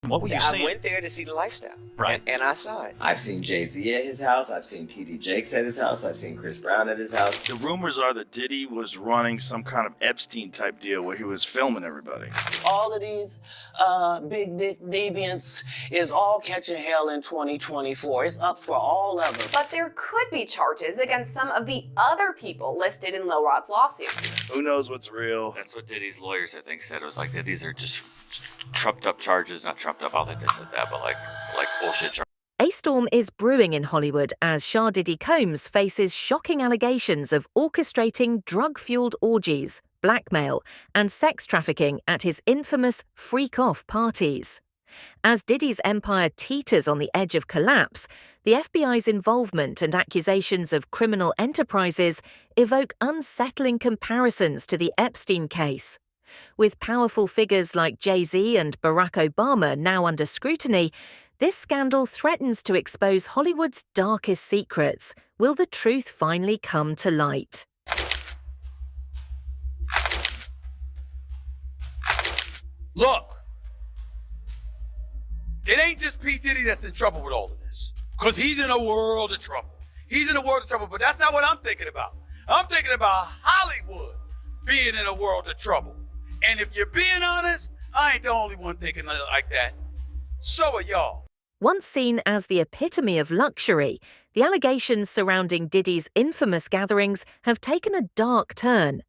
What were you I seeing? went there to see the lifestyle. Right. And I saw it. I've seen Jay-Z at his house. I've seen T.D. Jakes at his house. I've seen Chris Brown at his house. The rumors are that Diddy was running some kind of Epstein-type deal where he was filming everybody. All of these big dick deviants is all catching hell in 2024. It's up for all of them. But there could be charges against some of the other people listed in Lil Rod's lawsuit. Who knows what's real? That's what Diddy's lawyers, I think, said. It was like that these are just trumped up charges. Not trumped up, I don't think they said that, but like bullshit charges. A storm is brewing in Hollywood as Shah Diddy Combs faces shocking allegations of orchestrating drug-fueled orgies, blackmail, and sex trafficking at his infamous freak-off parties. As Diddy's empire teeters on the edge of collapse, the FBI's involvement and accusations of criminal enterprises evoke unsettling comparisons to the Epstein case. With powerful figures like Jay-Z and Barack Obama now under scrutiny, this scandal threatens to expose Hollywood's darkest secrets. Will the truth finally come to light? Look, it ain't just P. Diddy that's in trouble with all of this, because he's in a world of trouble. He's in a world of trouble, but that's not what I'm thinking about. I'm thinking about Hollywood being in a world of trouble. And if you're being honest, I ain't the only one thinking like that. So are y'all. Once seen as the epitome of luxury, the allegations surrounding Diddy's infamous gatherings have taken a dark turn.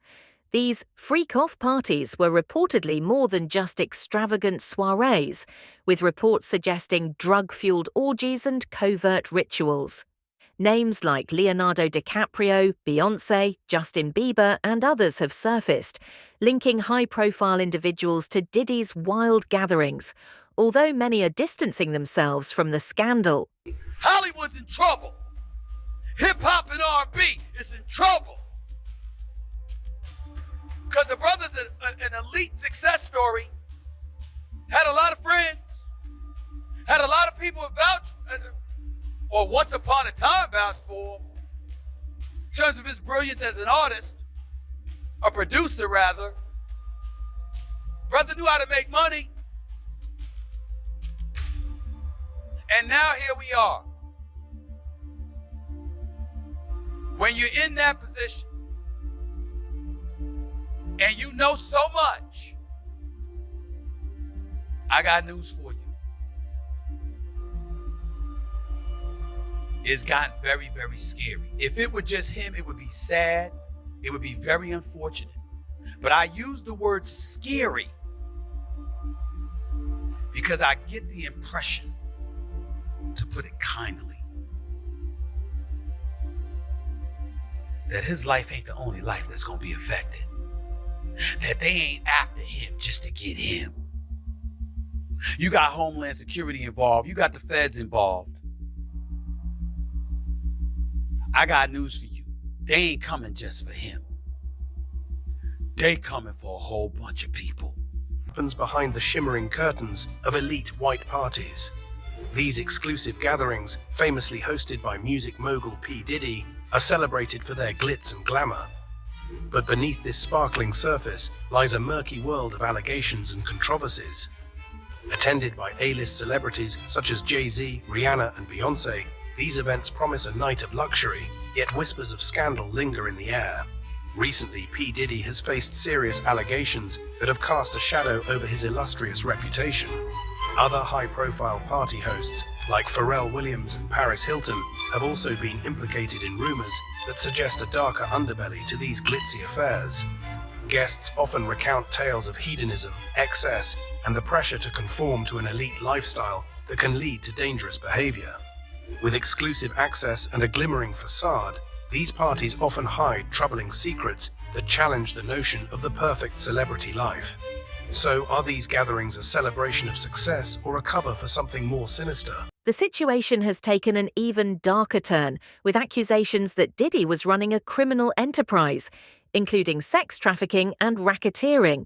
These freak-off parties were reportedly more than just extravagant soirees, with reports suggesting drug-fueled orgies and covert rituals. Names like Leonardo DiCaprio, Beyoncé, Justin Bieber, and others have surfaced, linking high-profile individuals to Diddy's wild gatherings, although many are distancing themselves from the scandal. Hollywood's in trouble. Hip-hop and R&B is in trouble. Because the brother's an elite success story, had a lot of friends, had a lot of people vouch, or once upon a time vouched for him, in terms of his brilliance as an artist, a producer rather. Brother knew how to make money. And now here we are. When you're in that position, and you know so much, I got news for you. It's gotten very, very scary. If it were just him, it would be sad. It would be very unfortunate. But I use the word scary because I get the impression, to put it kindly, that his life ain't the only life that's gonna be affected. That they ain't after him just to get him. You got Homeland Security involved. You got the feds involved. I got news for you. They ain't coming just for him. They coming for a whole bunch of people. Happens behind the shimmering curtains of elite white parties. These exclusive gatherings, famously hosted by music mogul P. Diddy, are celebrated for their glitz and glamour. But beneath this sparkling surface lies a murky world of allegations and controversies. Attended by A-list celebrities such as Jay-Z, Rihanna, and Beyoncé, these events promise a night of luxury, yet whispers of scandal linger in the air. Recently, P. Diddy has faced serious allegations that have cast a shadow over his illustrious reputation. Other high-profile party hosts, like Pharrell Williams and Paris Hilton, have also been implicated in rumors that suggest a darker underbelly to these glitzy affairs. Guests often recount tales of hedonism, excess, and the pressure to conform to an elite lifestyle that can lead to dangerous behavior. With exclusive access and a glimmering facade, these parties often hide troubling secrets that challenge the notion of the perfect celebrity life. So, are these gatherings a celebration of success or a cover for something more sinister? The situation has taken an even darker turn, with accusations that Diddy was running a criminal enterprise, including sex trafficking and racketeering.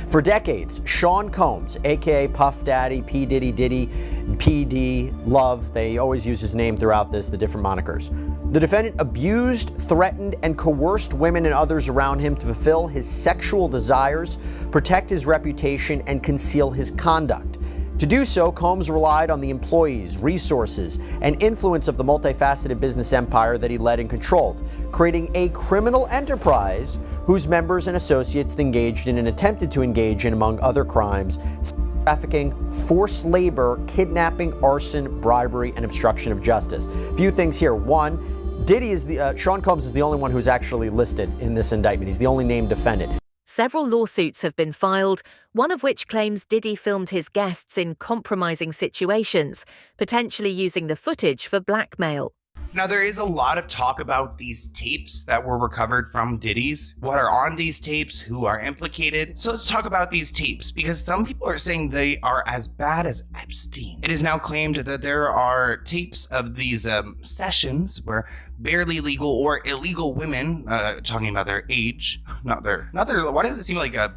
For decades, Sean Combs, aka Puff Daddy, P. Diddy, PD, Love, they always use his name throughout this, the different monikers. The defendant abused, threatened, and coerced women and others around him to fulfill his sexual desires, protect his reputation, and conceal his conduct. To do so, Combs relied on the employees, resources, and influence of the multifaceted business empire that he led and controlled, creating a criminal enterprise whose members and associates engaged in and attempted to engage in, among other crimes, trafficking, forced labor, kidnapping, arson, bribery, and obstruction of justice. A few things here. One, Sean Combs is the only one who's actually listed in this indictment. He's the only named defendant. Several lawsuits have been filed, one of which claims Diddy filmed his guests in compromising situations, potentially using the footage for blackmail. Now, there is a lot of talk about these tapes that were recovered from Diddy's, what are on these tapes, who are implicated. So let's talk about these tapes, because some people are saying they are as bad as Epstein. It is now claimed that there are tapes of these sessions where barely legal or illegal women, talking about their age, not their, why does it seem like a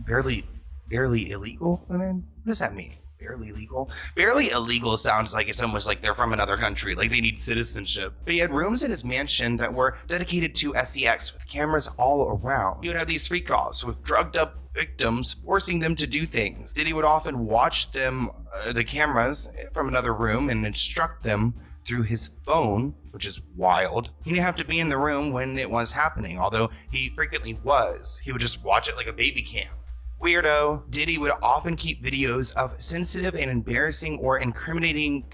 barely illegal women? What does that mean? Barely legal? Barely illegal sounds like it's almost like they're from another country, like they need citizenship. But he had rooms in his mansion that were dedicated to sex with cameras all around. He would have these freak offs with drugged up victims, forcing them to do things. Diddy would often watch them, the cameras, from another room and instruct them through his phone, which is wild. He didn't have to be in the room when it was happening, although he frequently was. He would just watch it like a baby cam. Weirdo. Diddy would often keep videos of sensitive and embarrassing or incriminating,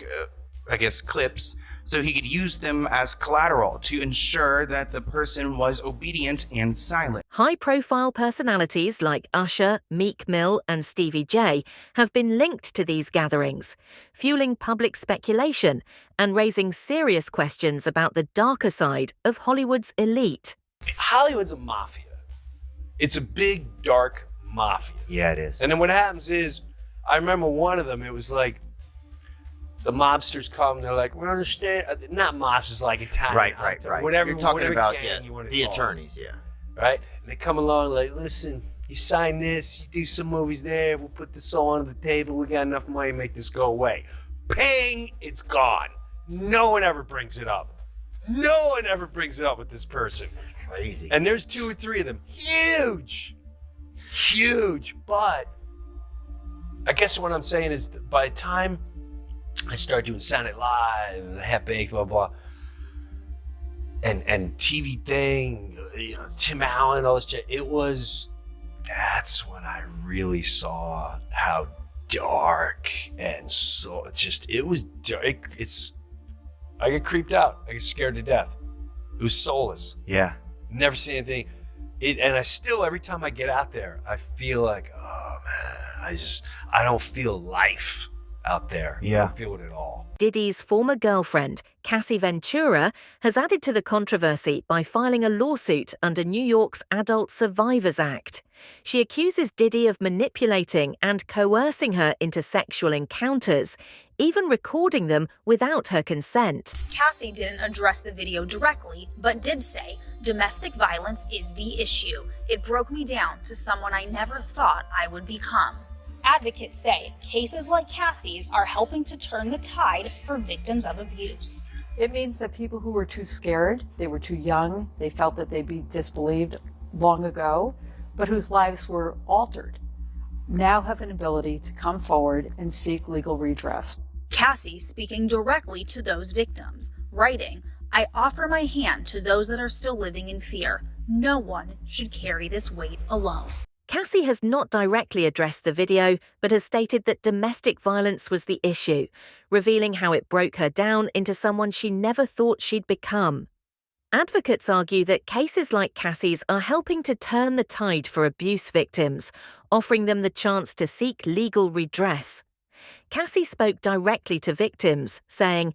clips, so he could use them as collateral to ensure that the person was obedient and silent. High-profile personalities like Usher, Meek Mill, and Stevie J have been linked to these gatherings, fueling public speculation and raising serious questions about the darker side of Hollywood's elite. Hollywood's a mafia. It's a big, dark mafia. Yeah, it is. And then what happens is, I remember one of them, it was like, the mobsters come, they're like, we understand, not mobsters like Italian. Right. Whatever, you're talking about, gang you want to the call attorneys, it, right? And they come along like, listen, you sign this, you do some movies there, we'll put this all on the table, we got enough money to make this go away. Bang, it's gone. No one ever brings it up. No one ever brings it up with this person. Crazy. And there's 2 or 3 of them. Huge. But I guess what I'm saying is by the time I started doing Saturday Night Live and Half Baked, blah, blah, and TV thing, Tim Allen, all this shit, that's when I really saw how dark and so it was dark. I get creeped out. I get scared to death. It was soulless. Yeah. Never seen anything. And I still, every time I get out there, I feel like, oh man, I don't feel life out there. Yeah. I don't feel it at all. Diddy's former girlfriend, Cassie Ventura, has added to the controversy by filing a lawsuit under New York's Adult Survivors Act. She accuses Diddy of manipulating and coercing her into sexual encounters, even recording them without her consent. Cassie didn't address the video directly, but did say, domestic violence is the issue. It broke me down to someone I never thought I would become. Advocates say cases like Cassie's are helping to turn the tide for victims of abuse. It means that people who were too scared, they were too young, they felt that they'd be disbelieved long ago, but whose lives were altered, now have an ability to come forward and seek legal redress. Cassie speaking directly to those victims, writing, I offer my hand to those that are still living in fear. No one should carry this weight alone. Cassie has not directly addressed the video, but has stated that domestic violence was the issue, revealing how it broke her down into someone she never thought she'd become. Advocates argue that cases like Cassie's are helping to turn the tide for abuse victims, offering them the chance to seek legal redress. Cassie spoke directly to victims, saying,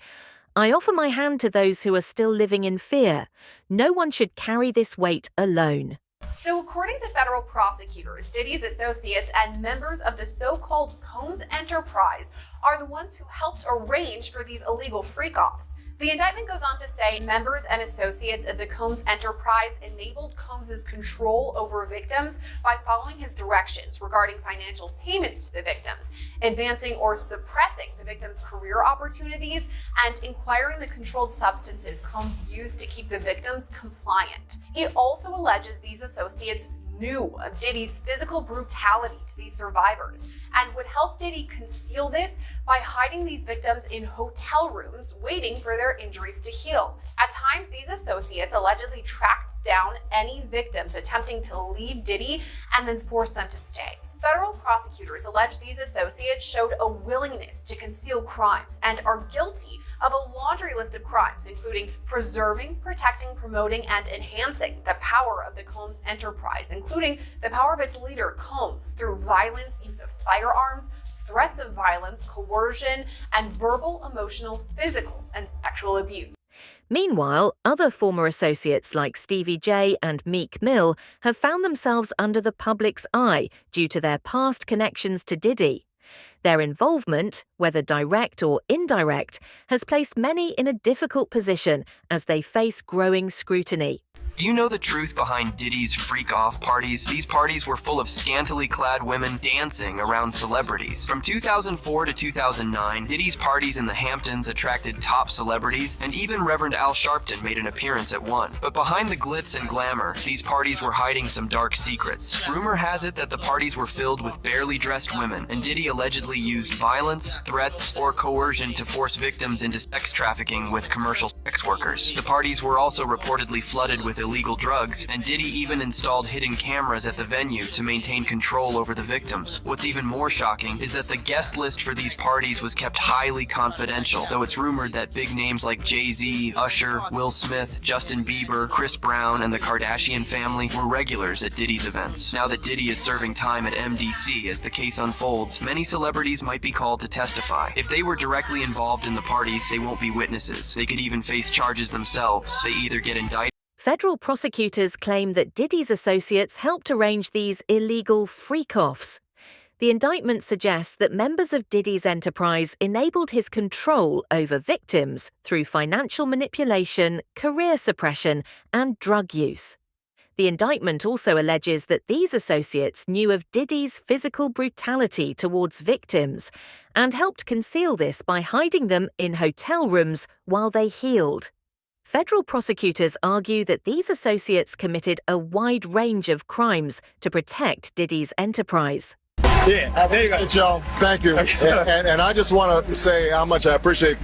I offer my hand to those who are still living in fear. No one should carry this weight alone. So according to federal prosecutors, Diddy's associates and members of the so-called Combs enterprise are the ones who helped arrange for these illegal freak-offs. The indictment goes on to say members and associates of the Combs enterprise enabled Combs's control over victims by following his directions regarding financial payments to the victims, advancing or suppressing the victims' career opportunities, and acquiring the controlled substances Combs used to keep the victims compliant. It also alleges these associates knew of Diddy's physical brutality to these survivors and would help Diddy conceal this by hiding these victims in hotel rooms, waiting for their injuries to heal. At times, these associates allegedly tracked down any victims attempting to leave Diddy and then forced them to stay. Federal prosecutors allege these associates showed a willingness to conceal crimes and are guilty of a laundry list of crimes, including preserving, protecting, promoting, and enhancing the power of the Combs enterprise, including the power of its leader, Combs, through violence, use of firearms, threats of violence, coercion, and verbal, emotional, physical, and sexual abuse. Meanwhile, other former associates like Stevie J and Meek Mill have found themselves under the public's eye due to their past connections to Diddy. Their involvement, whether direct or indirect, has placed many in a difficult position as they face growing scrutiny. Do you know the truth behind Diddy's freak-off parties? These parties were full of scantily clad women dancing around celebrities. From 2004 to 2009, Diddy's parties in the Hamptons attracted top celebrities, and even Reverend Al Sharpton made an appearance at one. But behind the glitz and glamour, these parties were hiding some dark secrets. Rumor has it that the parties were filled with barely dressed women, and Diddy allegedly used violence, threats, or coercion to force victims into sex trafficking with commercial sex workers. The parties were also reportedly flooded with illegal drugs, and Diddy even installed hidden cameras at the venue to maintain control over the victims. What's even more shocking is that the guest list for these parties was kept highly confidential, though it's rumored that big names like Jay-Z, Usher, Will Smith, Justin Bieber, Chris Brown, and the Kardashian family were regulars at Diddy's events. Now that Diddy is serving time at MDC as the case unfolds, many celebrities might be called to testify. If they were directly involved in the parties, they won't be witnesses. They could even face charges themselves. They either get indicted. Federal prosecutors claim that Diddy's associates helped arrange these illegal freak-offs. The indictment suggests that members of Diddy's enterprise enabled his control over victims through financial manipulation, career suppression, and drug use. The indictment also alleges that these associates knew of Diddy's physical brutality towards victims and helped conceal this by hiding them in hotel rooms while they healed. Federal prosecutors argue that these associates committed a wide range of crimes to protect Diddy's enterprise. Yeah, I appreciate y'all. Thank you. And I just want to say how much I appreciate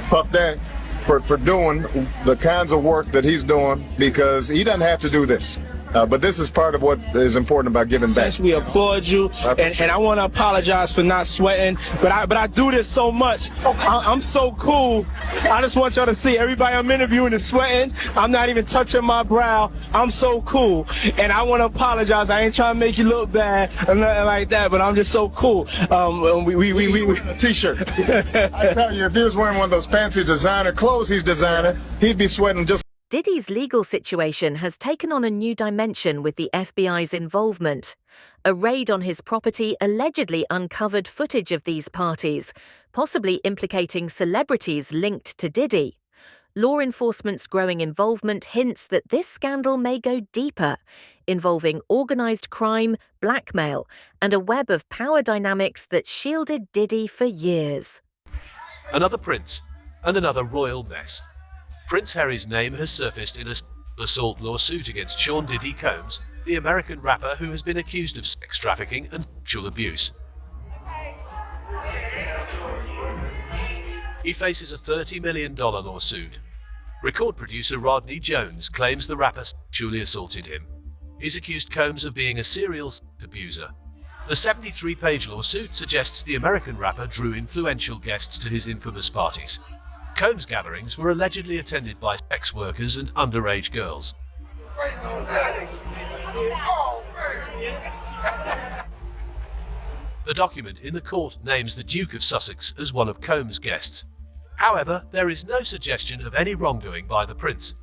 Puff Daddy for doing the kinds of work that he's doing, because he doesn't have to do this. But this is part of what is important about giving back. We applaud you, and I want to apologize for not sweating, but I do this so much. I'm so cool. I just want y'all to see everybody I'm interviewing is sweating. I'm not even touching my brow. I'm so cool, and I want to apologize. I ain't trying to make you look bad or nothing like that, but I'm just so cool. We T-shirt. I tell you, if he was wearing one of those fancy designer clothes he's designing, he'd be sweating just. Diddy's legal situation has taken on a new dimension with the FBI's involvement. A raid on his property allegedly uncovered footage of these parties, possibly implicating celebrities linked to Diddy. Law enforcement's growing involvement hints that this scandal may go deeper, involving organized crime, blackmail, and a web of power dynamics that shielded Diddy for years. Another prince and another royal mess. Prince Harry's name has surfaced in a assault lawsuit against Sean Diddy Combs, the American rapper who has been accused of sex trafficking and sexual abuse. He faces a $30 million lawsuit. Record producer Rodney Jones claims the rapper sexually assaulted him. He's accused Combs of being a serial sex abuser. The 73-page lawsuit suggests the American rapper drew influential guests to his infamous parties. Combs' gatherings were allegedly attended by sex workers and underage girls. The document in the court names the Duke of Sussex as one of Combs' guests. However, there is no suggestion of any wrongdoing by the prince.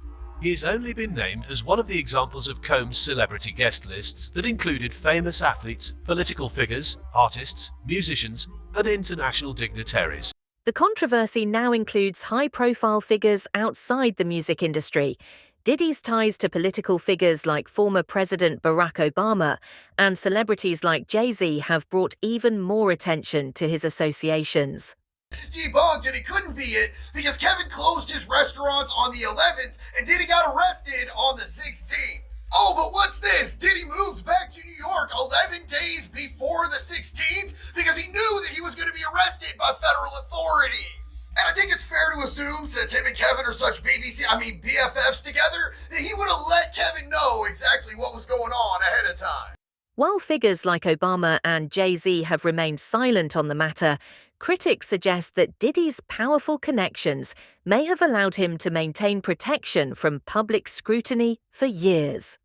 He has only been named as one of the examples of Combs' celebrity guest lists that included famous athletes, political figures, artists, musicians, and international dignitaries. The controversy now includes high-profile figures outside the music industry. Diddy's ties to political figures like former President Barack Obama and celebrities like Jay-Z have brought even more attention to his associations. This is debunked, and it couldn't be it because Kevin closed his restaurants on the 11th and Diddy got arrested on the 16th. Oh, but what's this? Diddy moved back to New York 11 days before the 16th because he knew that he was going to be arrested by federal authorities. And I think it's fair to assume, since him and Kevin are such BFFs together, that he would have let Kevin know exactly what was going on ahead of time. While figures like Obama and Jay-Z have remained silent on the matter, critics suggest that Diddy's powerful connections may have allowed him to maintain protection from public scrutiny for years.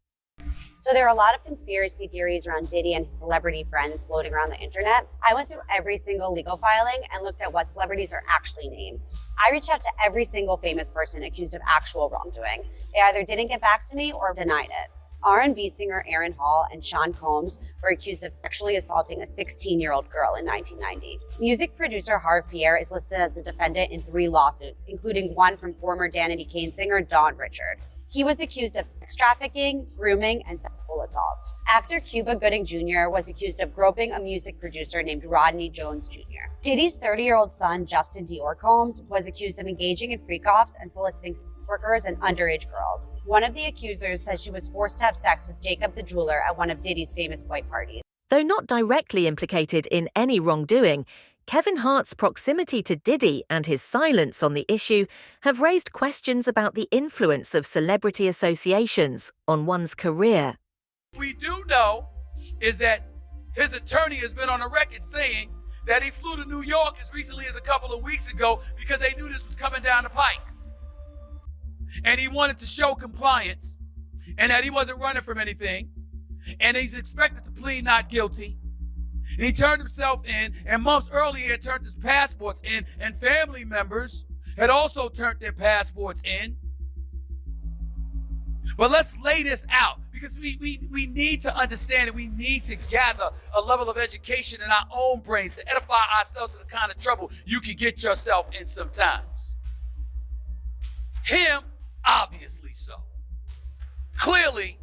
So there are a lot of conspiracy theories around Diddy and his celebrity friends floating around the internet. I went through every single legal filing and looked at what celebrities are actually named. I reached out to every single famous person accused of actual wrongdoing. They either didn't get back to me or denied it. R&B singer Aaron Hall and Sean Combs were accused of sexually assaulting a 16-year-old girl in 1990. Music producer Harv Pierre is listed as a defendant in 3 lawsuits, including one from former Danity Kane singer Dawn Richard. He was accused of sex trafficking, grooming, and sexual assault. Actor Cuba Gooding Jr. was accused of groping a music producer named Rodney Jones Jr. Diddy's 30-year-old son, Justin Dior Combs, was accused of engaging in freak-offs and soliciting sex workers and underage girls. One of the accusers says she was forced to have sex with Jacob the jeweler at one of Diddy's famous white parties. Though not directly implicated in any wrongdoing, Kevin Hart's proximity to Diddy and his silence on the issue have raised questions about the influence of celebrity associations on one's career. We do know is that his attorney has been on the record saying that he flew to New York as recently as a couple of weeks ago because they knew this was coming down the pike. And he wanted to show compliance and that he wasn't running from anything. And he's expected to plead not guilty. And he turned himself in, and months earlier he had turned his passports in, and family members had also turned their passports in. But let's lay this out, because we need to understand it. We need to gather a level of education in our own brains to edify ourselves to the kind of trouble you can get yourself in sometimes. Him, obviously so. Clearly,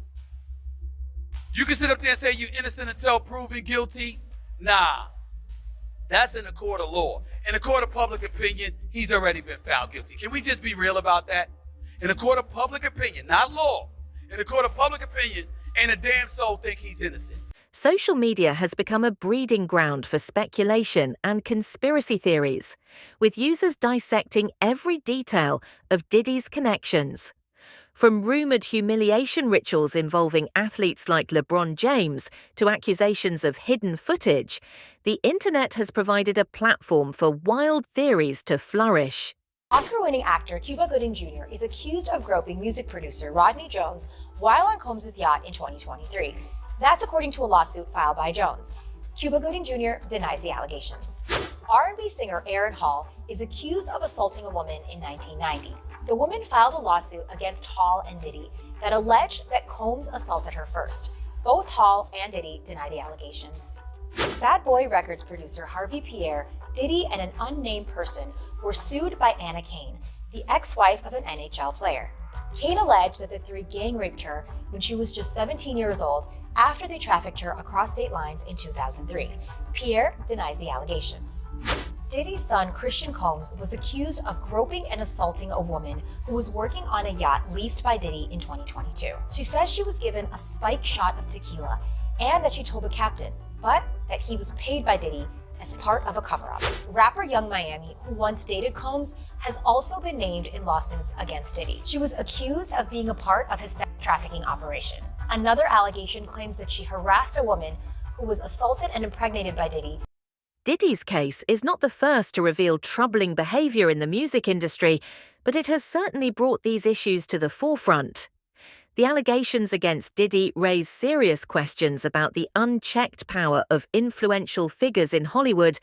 you can sit up there and say you're innocent until proven guilty. Nah, that's in the court of law. In the court of public opinion, he's already been found guilty. Can we just be real about that? In the court of public opinion, not law, in the court of public opinion, ain't a damn soul think he's innocent. Social media has become a breeding ground for speculation and conspiracy theories, with users dissecting every detail of Diddy's connections. From rumoured humiliation rituals involving athletes like LeBron James to accusations of hidden footage, the internet has provided a platform for wild theories to flourish. Oscar-winning actor Cuba Gooding Jr. is accused of groping music producer Rodney Jones while on Combs' yacht in 2023. That's according to a lawsuit filed by Jones. Cuba Gooding Jr. denies the allegations. R&B singer Aaron Hall is accused of assaulting a woman in 1990. The woman filed a lawsuit against Hall and Diddy that alleged that Combs assaulted her first. Both Hall and Diddy deny the allegations. Bad Boy Records producer Harvey Pierre, Diddy, and an unnamed person were sued by Anna Kane, the ex-wife of an NHL player. Kane alleged that the 3 gang raped her when she was just 17 years old after they trafficked her across state lines in 2003. Pierre denies the allegations. Diddy's son, Christian Combs, was accused of groping and assaulting a woman who was working on a yacht leased by Diddy in 2022. She says she was given a spike shot of tequila and that she told the captain, but that he was paid by Diddy as part of a cover-up. Rapper Young Miami, who once dated Combs, has also been named in lawsuits against Diddy. She was accused of being a part of his sex trafficking operation. Another allegation claims that she harassed a woman who was assaulted and impregnated by Diddy. Diddy's case is not the first to reveal troubling behavior in the music industry, but it has certainly brought these issues to the forefront. The allegations against Diddy raise serious questions about the unchecked power of influential figures in Hollywood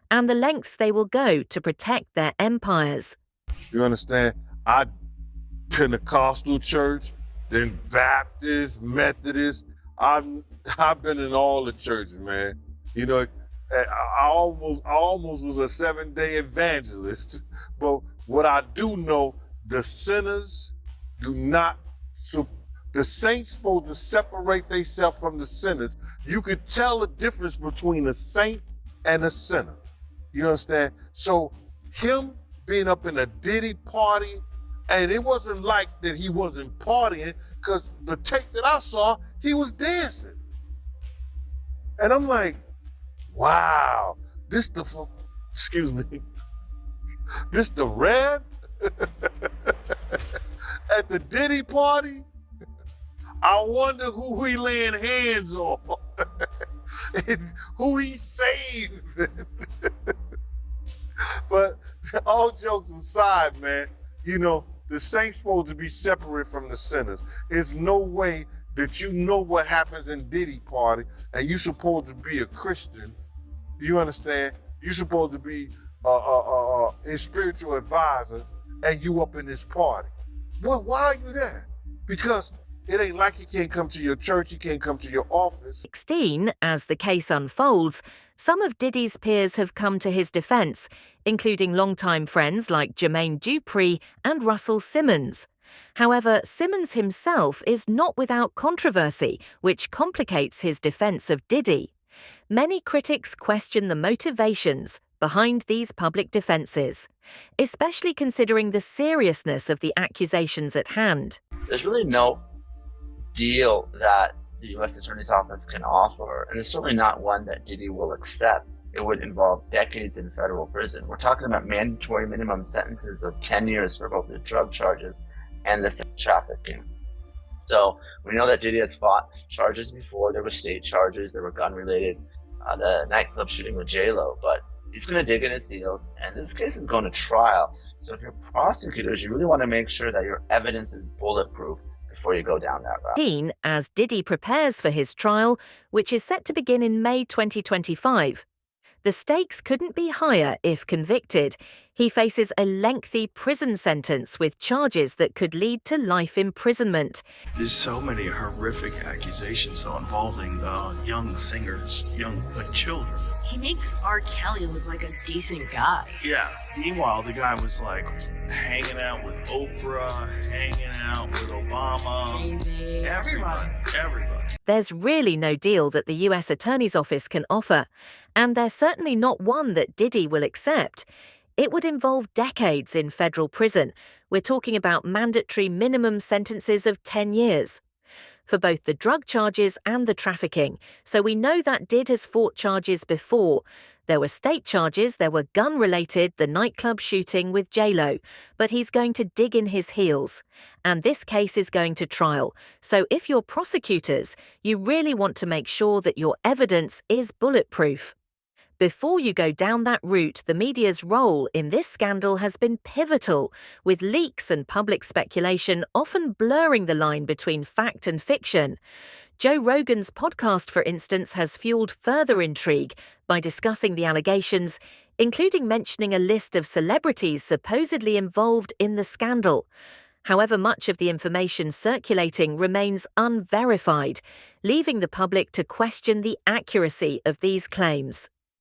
and the lengths they will go to protect their empires. You understand? I Pentecostal church, then Baptist, Methodist. I've been in all the churches, man. You know, I almost was a 7-day evangelist. But what I do know, the sinners do not, the saints supposed to separate themselves from the sinners. You could tell the difference between a saint and a sinner. You understand? So him being up in a Diddy party, And it wasn't like that he wasn't partying, because the tape that I saw, he was dancing. And I'm like, wow, this the Rev at the Diddy party? I wonder who he laying hands on, and who he saved. But all jokes aside, man, you know, the saints supposed to be separate from the sinners. There's no way that you know what happens in Diddy party and you supposed to be a Christian. You understand? You supposed to be his spiritual advisor and you up in this party. Well, why are you there? Because it ain't like he can't come to your church, he can't come to your office. 16, as the case unfolds, some of Diddy's peers have come to his defense, including longtime friends like Jermaine Dupri and Russell Simmons. However, Simmons himself is not without controversy, which complicates his defense of Diddy. Many critics question the motivations behind these public defenses, especially considering the seriousness of the accusations at hand. There's really no deal that the U.S. Attorney's Office can offer, and it's certainly not one that Diddy will accept. It would involve decades in federal prison. We're talking about mandatory minimum sentences of 10 years for both the drug charges and the sex trafficking. So we know that Diddy has fought charges before. There were state charges, there were gun-related, the nightclub shooting with J-Lo, but he's going to dig in his heels, and this case is going to trial. So if you're prosecutors, you really want to make sure that your evidence is bulletproof before you go down that route. As Diddy prepares for his trial, which is set to begin in May 2025. The stakes couldn't be higher if convicted. He faces a lengthy prison sentence with charges that could lead to life imprisonment. There's so many horrific accusations involving young singers, young children. He makes R. Kelly look like a decent guy. Yeah. Meanwhile, the guy was like hanging out with Oprah, hanging out with Obama. Jay-Z, everybody. There's really no deal that the US Attorney's Office can offer, and there's certainly not one that Diddy will accept. It would involve decades in federal prison. We're talking about mandatory minimum sentences of 10 years. For both the drug charges and the trafficking, so we know that Diddy has fought charges before. There were state charges, there were gun-related, the nightclub shooting with J-Lo, but he's going to dig in his heels. And this case is going to trial, so if you're prosecutors, you really want to make sure that your evidence is bulletproof. Before you go down that route, the media's role in this scandal has been pivotal, with leaks and public speculation often blurring the line between fact and fiction. Joe Rogan's podcast, for instance, has fueled further intrigue by discussing the allegations, including mentioning a list of celebrities supposedly involved in the scandal. However, much of the information circulating remains unverified, leaving the public to question the accuracy of these claims.